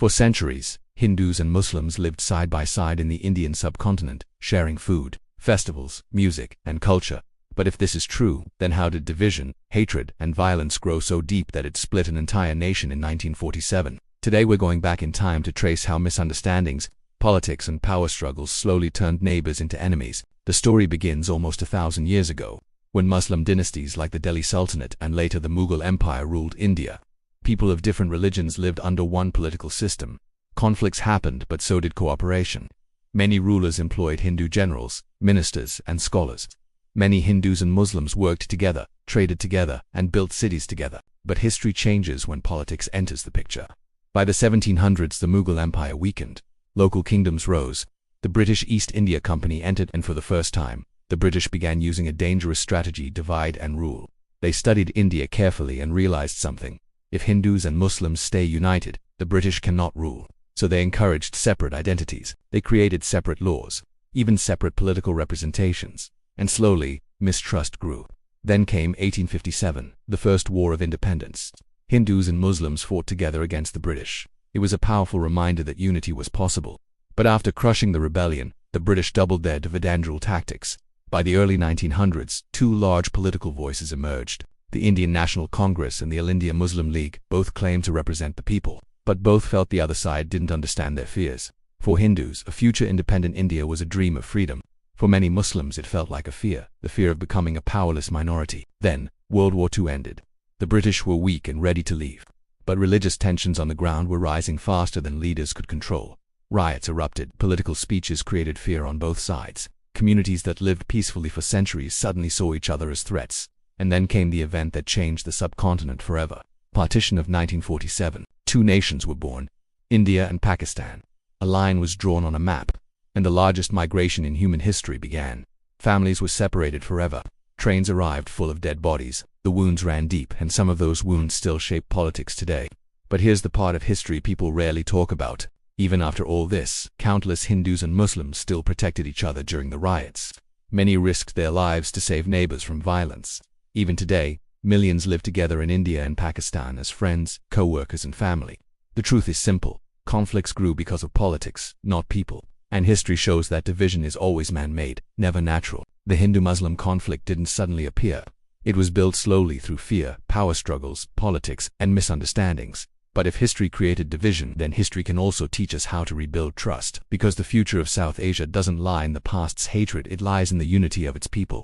For centuries, Hindus and Muslims lived side by side in the Indian subcontinent, sharing food, festivals, music, and culture. But if this is true, then how did division, hatred, and violence grow so deep that it split an entire nation in 1947? Today we're going back in time to trace how misunderstandings, politics, and power struggles slowly turned neighbors into enemies. The story begins almost 1,000 years ago, when Muslim dynasties like the Delhi Sultanate and later the Mughal Empire ruled India. People of different religions lived under one political system. Conflicts happened, but so did cooperation. Many rulers employed Hindu generals, ministers, and scholars. Many Hindus and Muslims worked together, traded together, and built cities together. But history changes when politics enters the picture. By the 1700s, the Mughal Empire weakened. Local kingdoms rose. The British East India Company entered, and for the first time, the British began using a dangerous strategy: divide and rule. They studied India carefully and realized something. If Hindus and Muslims stay united, the British cannot rule. So they encouraged separate identities. They created separate laws, even separate political representations. And slowly, mistrust grew. Then came 1857, the First War of Independence. Hindus and Muslims fought together against the British. It was a powerful reminder that unity was possible. But after crushing the rebellion, the British doubled their dividend rule tactics. By the early 1900s, two large political voices emerged. The Indian National Congress and the All India Muslim League both claimed to represent the people, but both felt the other side didn't understand their fears. For Hindus, a future independent India was a dream of freedom. For many Muslims, it felt like a fear, the fear of becoming a powerless minority. Then, World War II ended. The British were weak and ready to leave. But religious tensions on the ground were rising faster than leaders could control. Riots erupted, political speeches created fear on both sides. Communities that lived peacefully for centuries suddenly saw each other as threats. And then came the event that changed the subcontinent forever. Partition of 1947. Two nations were born, India and Pakistan. A line was drawn on a map, and the largest migration in human history began. Families were separated forever. Trains arrived full of dead bodies. The wounds ran deep, and some of those wounds still shape politics today. But here's the part of history people rarely talk about. Even after all this, countless Hindus and Muslims still protected each other during the riots. Many risked their lives to save neighbors from violence. Even today, millions live together in India and Pakistan as friends, co-workers, and family. The truth is simple. Conflicts grew because of politics, not people. And history shows that division is always man-made, never natural. The Hindu-Muslim conflict didn't suddenly appear. It was built slowly through fear, power struggles, politics, and misunderstandings. But if history created division, then history can also teach us how to rebuild trust. Because the future of South Asia doesn't lie in the past's hatred, it lies in the unity of its people.